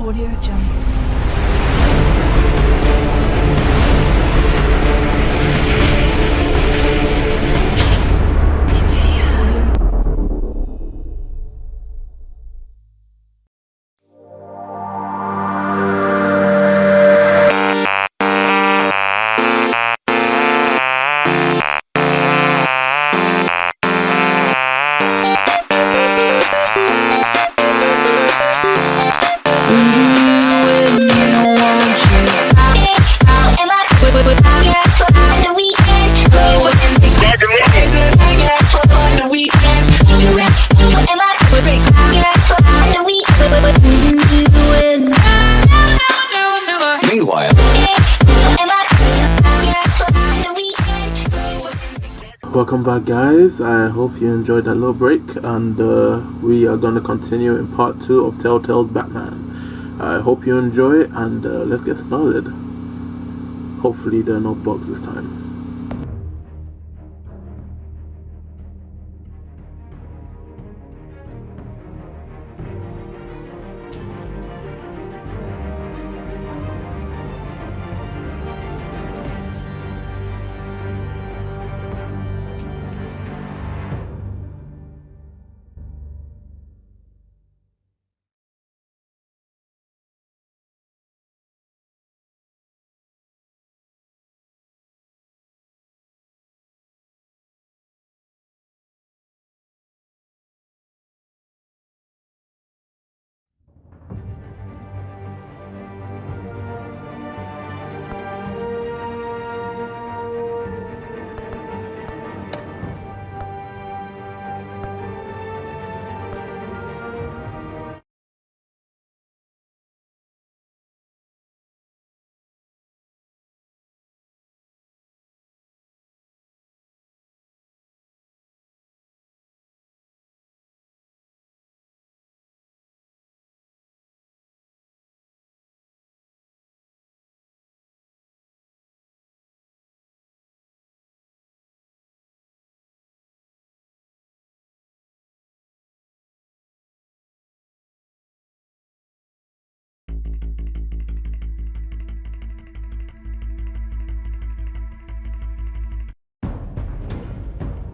Audio Jungle. Welcome back, guys. I hope you enjoyed that little break, and we are going to continue in part 2 of Telltale's Batman. I hope you enjoy it, and let's get started. Hopefully there are no bugs this time.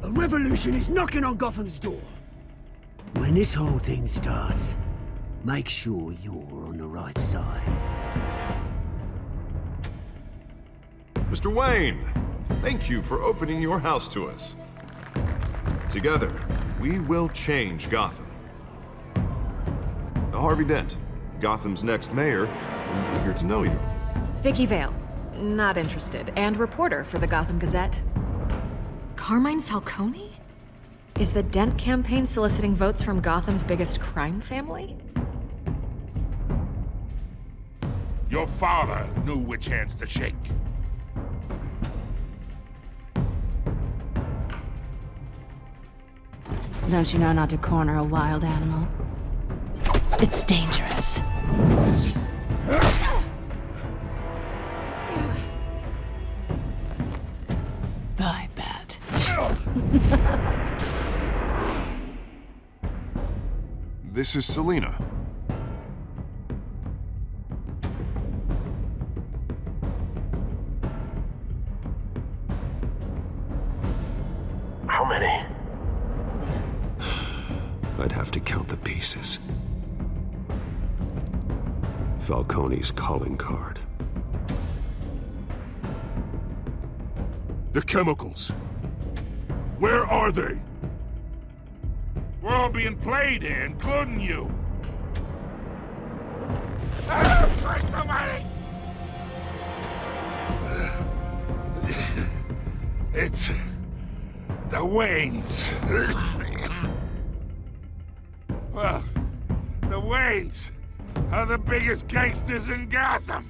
A revolution is knocking on Gotham's door. When this whole thing starts, make sure you're on the right side. Mr. Wayne, thank you for opening your house to us. Together, we will change Gotham. Harvey Dent, Gotham's next mayor, I'm eager to know you. Vicky Vale, not interested, and reporter for the Gotham Gazette. Carmine Falcone? Is the Dent campaign soliciting votes from Gotham's biggest crime family? Your father knew which hands to shake. Don't you know not to corner a wild animal? It's dangerous. Bye, Bat. This is Selina. How many? I'd have to count the pieces. Falcone's calling card. The chemicals. Where are they? We're all being played here, including you. Oh, Christ almighty! It's the Waynes. Well, the Waynes are the biggest gangsters in Gotham.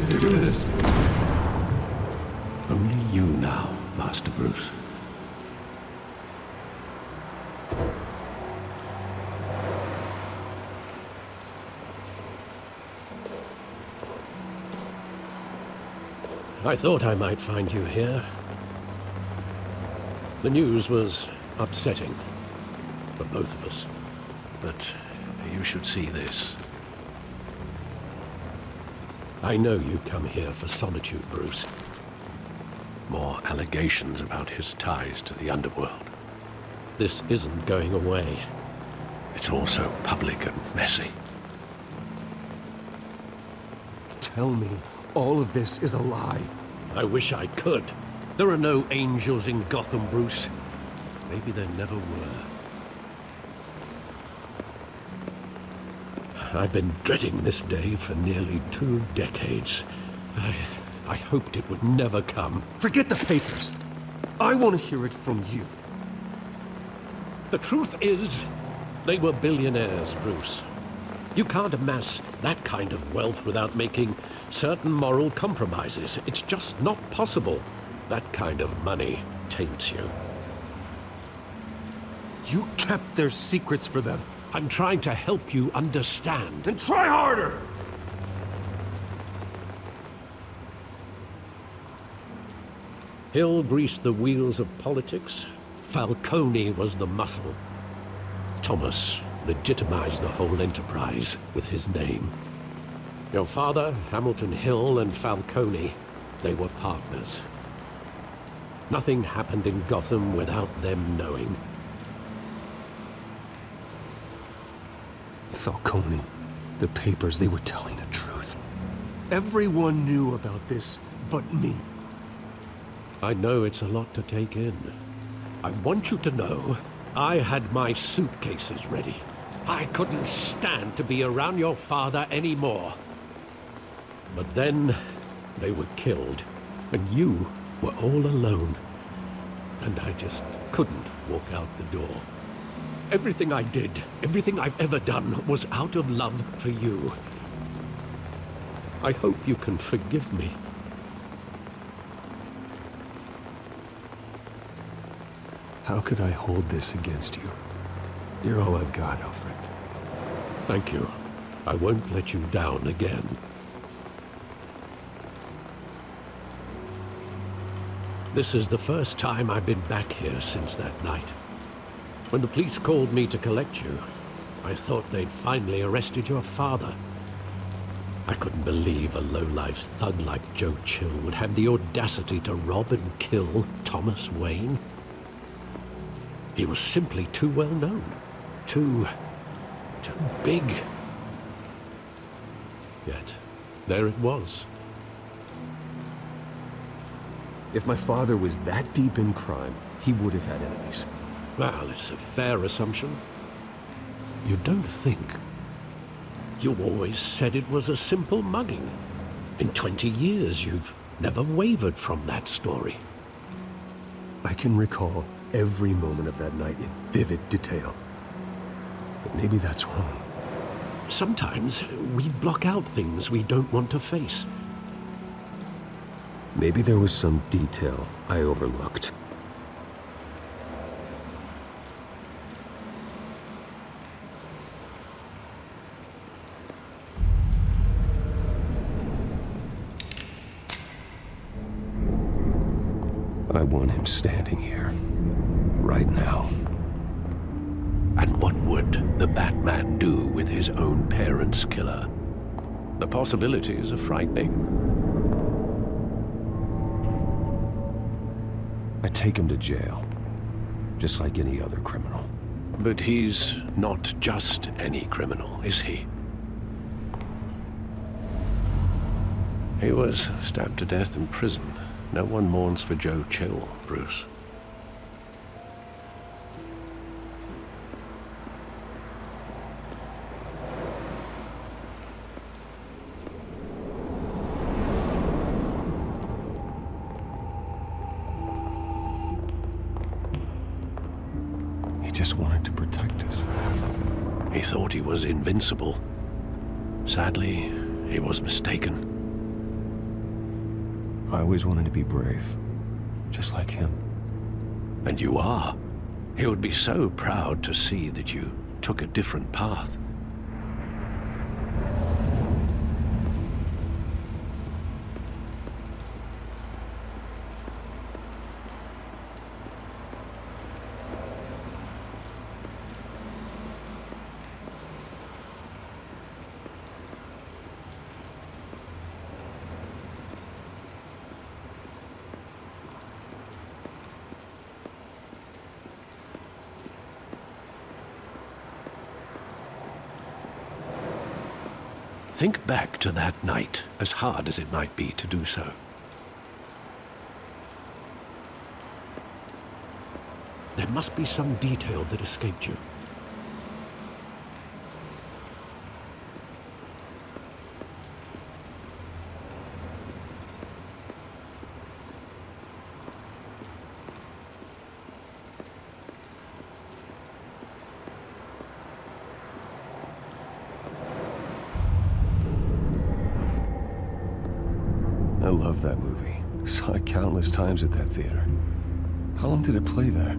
to do this? Only you now, Master Bruce. I thought I might find you here. The news was upsetting for both of us. But you should see this. I know you come here for solitude, Bruce. More allegations about his ties to the underworld. This isn't going away. It's also public and messy. Tell me all of this is a lie. I wish I could. There are no angels in Gotham, Bruce. Maybe there never were. I've been dreading this day for nearly 2 decades. I hoped it would never come. Forget the papers. I want to hear it from you. The truth is, they were billionaires, Bruce. You can't amass that kind of wealth without making certain moral compromises. It's just not possible. That kind of money taints you. You kept their secrets for them. I'm trying to help you understand. Then try harder! Hill greased the wheels of politics. Falcone was the muscle. Thomas legitimized the whole enterprise with his name. Your father, Hamilton Hill, and Falcone, they were partners. Nothing happened in Gotham without them knowing. Falcone, the papers, they were telling the truth. Everyone knew about this but me. I know it's a lot to take in. I want you to know, I had my suitcases ready. I couldn't stand to be around your father anymore. But then, they were killed, and you were all alone. And I just couldn't walk out the door. Everything I did, everything I've ever done, was out of love for you. I hope you can forgive me. How could I hold this against you? You're all I've got, Alfred. Thank you. I won't let you down again. This is the first time I've been back here since that night. When the police called me to collect you, I thought they'd finally arrested your father. I couldn't believe a low-life thug like Joe Chill would have the audacity to rob and kill Thomas Wayne. He was simply too well known. Too big. Yet, there it was. If my father was that deep in crime, he would have had enemies. Well, it's a fair assumption. You don't think. You always said it was a simple mugging. In 20 years, you've never wavered from that story. I can recall every moment of that night in vivid detail. But maybe that's wrong. Sometimes we block out things we don't want to face. Maybe there was some detail I overlooked. I want him standing here, right now. And what would the Batman do with his own parents' killer? The possibilities are frightening. I take him to jail, just like any other criminal. But he's not just any criminal, is he? He was stabbed to death in prison. No one mourns for Joe Chill, Bruce. He just wanted to protect us. He thought he was invincible. Sadly, he was mistaken. I always wanted to be brave, just like him. And you are. He would be so proud to see that you took a different path. Think back to that night, as hard as it might be to do so. There must be some detail that escaped you. I love that movie. Saw it countless times at that theater. How long did it play there?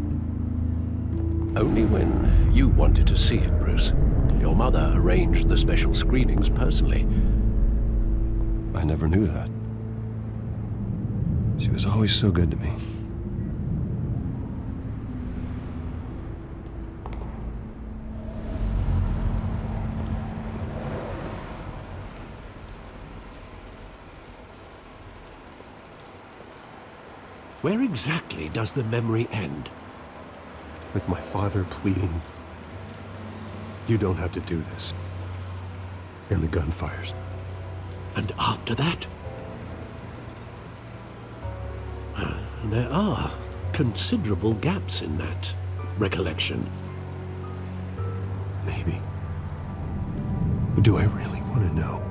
Only when you wanted to see it, Bruce. Your mother arranged the special screenings personally. I never knew that. She was always so good to me. Where exactly does the memory end? With my father pleading, "You don't have to do this." And the gun fires. And after that? There are considerable gaps in that recollection. Maybe. But do I really want to know?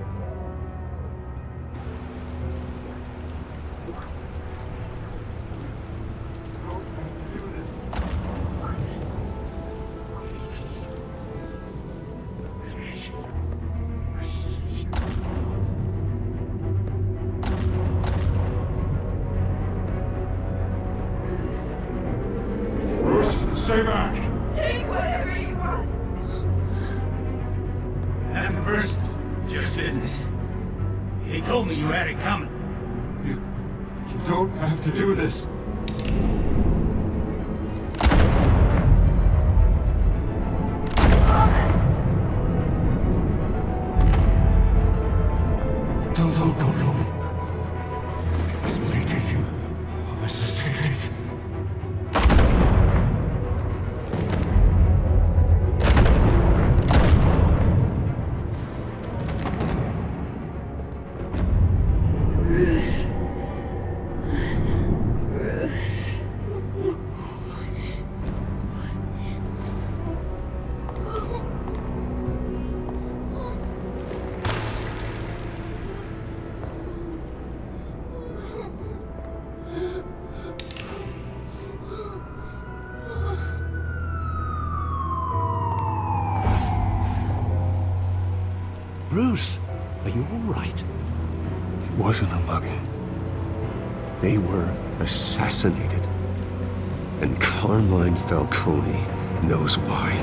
Stay back! Take whatever you want. Nothing personal, just business. He told me you had it coming. You don't have to do this. Don't. He's making a mistake. Bruce, are you all right? It wasn't a mugging. They were assassinated. And Carmine Falcone knows why.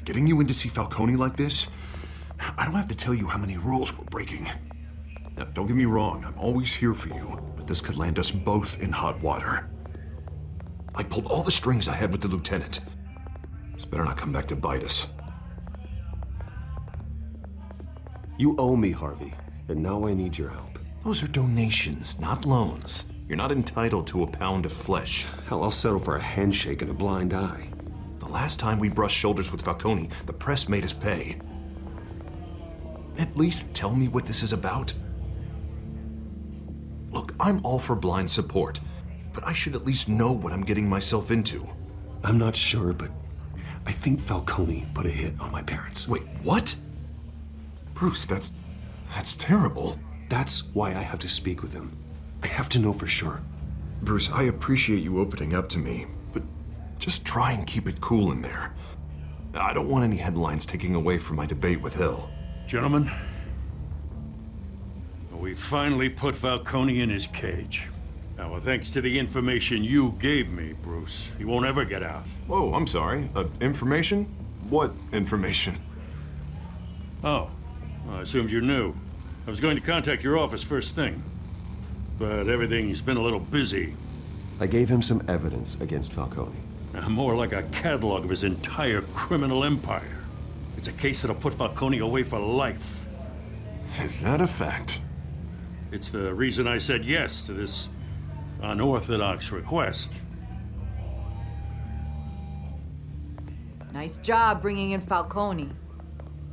Getting you in to see Falcone like this? I don't have to tell you how many rules we're breaking. Now, don't get me wrong, I'm always here for you, but this could land us both in hot water. I pulled all the strings I had with the lieutenant. This better not come back to bite us. You owe me, Harvey, and now I need your help. Those are donations, not loans. You're not entitled to a pound of flesh. Hell, I'll settle for a handshake and a blind eye. The last time we brushed shoulders with Falcone, the press made us pay. At least tell me what this is about. Look, I'm all for blind support, but I should at least know what I'm getting myself into. I'm not sure, but I think Falcone put a hit on my parents. Wait, what? Bruce, that's terrible. That's why I have to speak with him. I have to know for sure. Bruce, I appreciate you opening up to me, but just try and keep it cool in there. I don't want any headlines taking away from my debate with Hill. Gentlemen, we finally put Falcone in his cage. Now, thanks to the information you gave me, Bruce, he won't ever get out. Whoa, I'm sorry. Information? What information? Oh, well, I assumed you knew. I was going to contact your office first thing, but everything's been a little busy. I gave him some evidence against Falcone. More like a catalog of his entire criminal empire. It's a case that'll put Falcone away for life. Is that a fact? It's the reason I said yes to this unorthodox request. Nice job bringing in Falcone.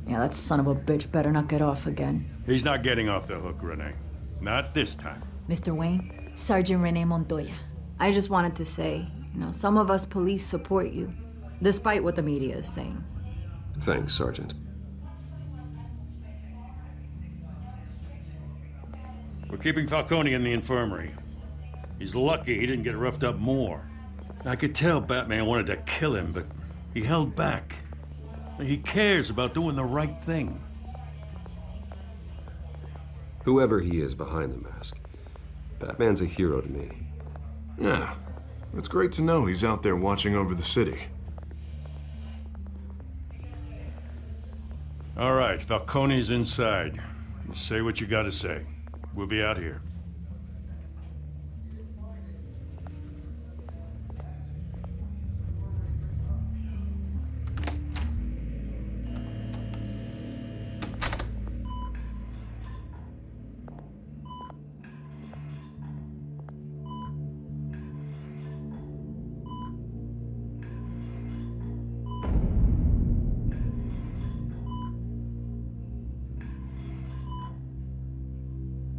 Yeah, that son of a bitch better not get off again. He's not getting off the hook, Renee. Not this time. Mr. Wayne, Sergeant Renee Montoya. I just wanted to say, some of us police support you, despite what the media is saying. Thanks, Sergeant. We're keeping Falcone in the infirmary. He's lucky he didn't get roughed up more. I could tell Batman wanted to kill him, but he held back. He cares about doing the right thing. Whoever he is behind the mask, Batman's a hero to me. Yeah, it's great to know he's out there watching over the city. All right, Falcone's inside. You say what you gotta say. We'll be out here.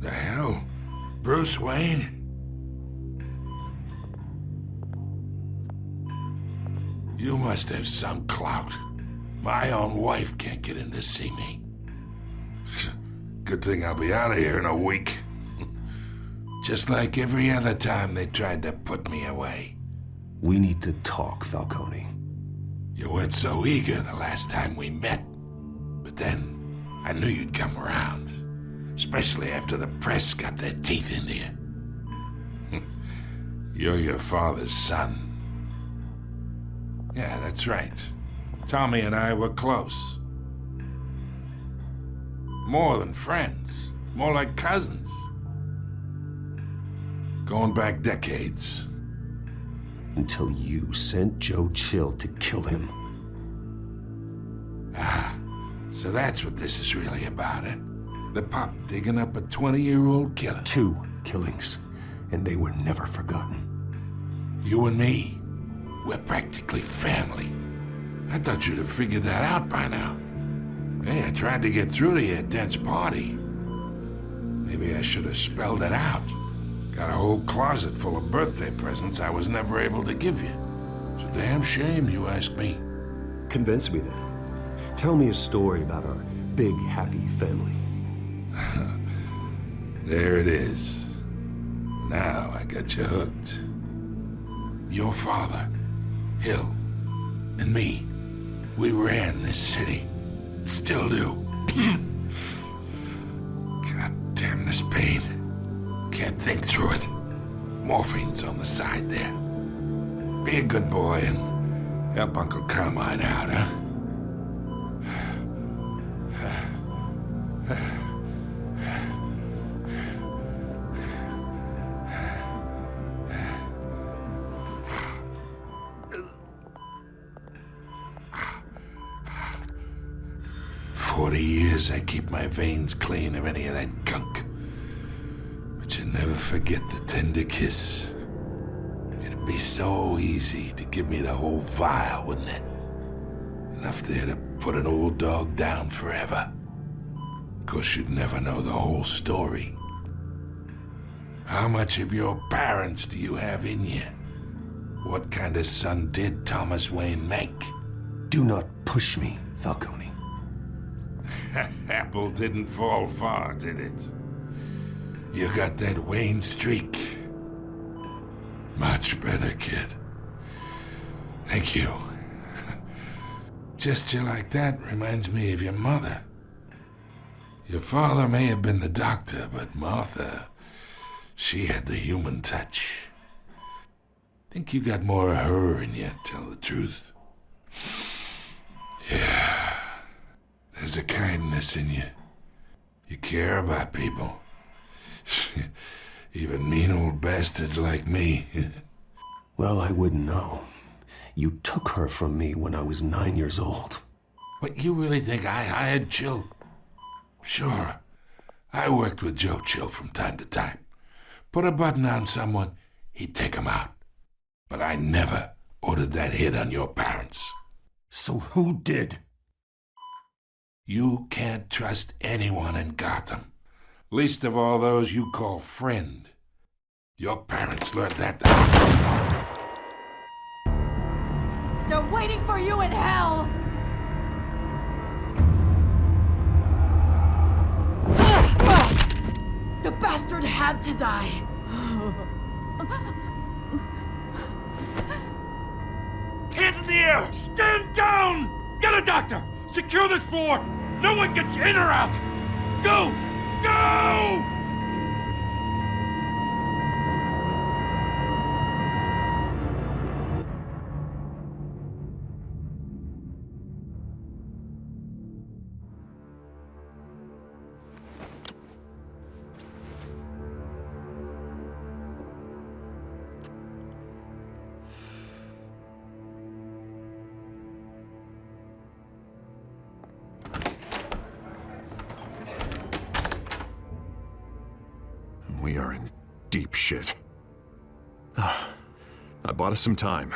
The hell? Bruce Wayne? You must have some clout. My own wife can't get in to see me. Good thing I'll be out of here in a week. Just like every other time they tried to put me away. We need to talk, Falcone. You weren't so eager the last time we met. But then, I knew you'd come around. Especially after the press got their teeth into you. You're your father's son. Yeah, that's right. Tommy and I were close. More than friends. More like cousins. Going back decades. Until you sent Joe Chill to kill him. Ah, so that's what this is really about, eh? The pup digging up a 20-year-old killer. 2 killings, and they were never forgotten. You and me, we're practically family. I thought you'd have figured that out by now. Hey, I tried to get through to you at Dent's party. Maybe I should have spelled it out. Got a whole closet full of birthday presents I was never able to give you. It's a damn shame, you ask me. Convince me then. Tell me a story about our big, happy family. There it is. Now I got you hooked. Your father, Hill, and me, we ran this city. Still do. God damn this pain. Can't think through it. Morphine's on the side there. Be a good boy and help Uncle Carmine out, huh? 40 years I keep my veins clean of any of that gunk. But you never forget the tender kiss. It'd be so easy to give me the whole vial, wouldn't it? Enough there to put an old dog down forever. Of course, you'd never know the whole story. How much of your parents do you have in you? What kind of son did Thomas Wayne make? Do not push me, Falcone. Apple didn't fall far, did it? You got that Wayne streak. Much better, kid. Thank you. Gesture like that reminds me of your mother. Your father may have been the doctor, but Martha, she had the human touch. Think you got more of her in you, tell the truth. Yeah. There's a kindness in you. You care about people. Even mean old bastards like me. Well, I wouldn't know. You took her from me when I was 9 years old. But you really think I hired Chill? Sure. I worked with Joe Chill from time to time. Put a button on someone, he'd take him out. But I never ordered that hit on your parents. So who did? You can't trust anyone in Gotham. Least of all those you call friend. Your parents learned that. They're waiting for you in hell! The bastard had to die! Hands in the air! Stand down! Get a doctor! Secure this floor! No one gets in or out! Go! Go! We are in deep shit. I bought us some time,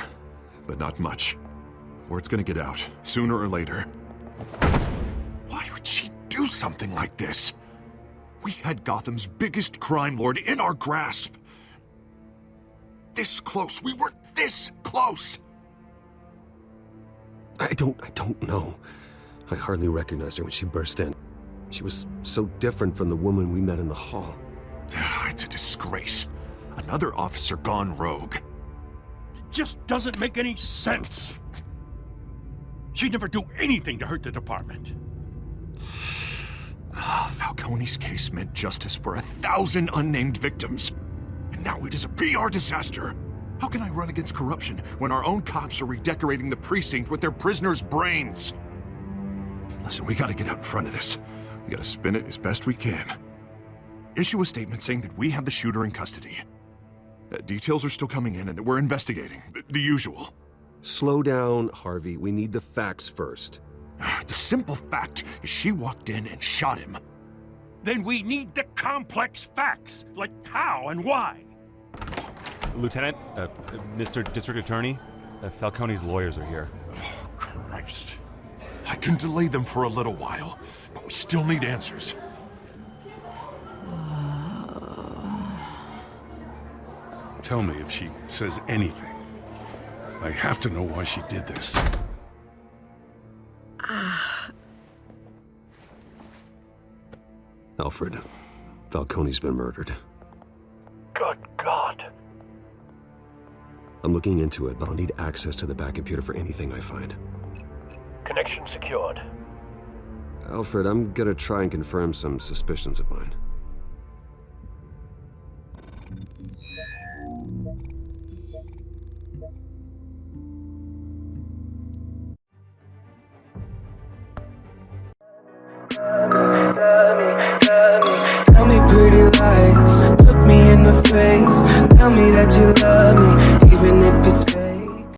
but not much. Word's gonna get out, sooner or later. Why would she do something like this? We had Gotham's biggest crime lord in our grasp. This close. We were this close. I don't know. I hardly recognized her when she burst in. She was so different from the woman we met in the hall. It's a disgrace. Another officer gone rogue. It just doesn't make any sense. She'd never do anything to hurt the department. Falcone's case meant justice for 1,000 unnamed victims. And now it is a PR disaster. How can I run against corruption when our own cops are redecorating the precinct with their prisoners' brains? Listen, we gotta get out in front of this. We gotta spin it as best we can. Issue a statement saying that we have the shooter in custody. Details are still coming in and that we're investigating. The usual. Slow down, Harvey. We need the facts first. The simple fact is she walked in and shot him. Then we need the complex facts, like how and why. Lieutenant, Mr. District Attorney, Falcone's lawyers are here. Oh, Christ. I can delay them for a little while, but we still need answers. Tell me if she says anything. I have to know why she did this. Alfred, Falcone's been murdered. Good God. I'm looking into it, but I'll need access to the back computer for anything I find. Connection secured. Alfred, I'm gonna try and confirm some suspicions of mine. Tell me pretty lies, look me in the face. Tell me that you love me,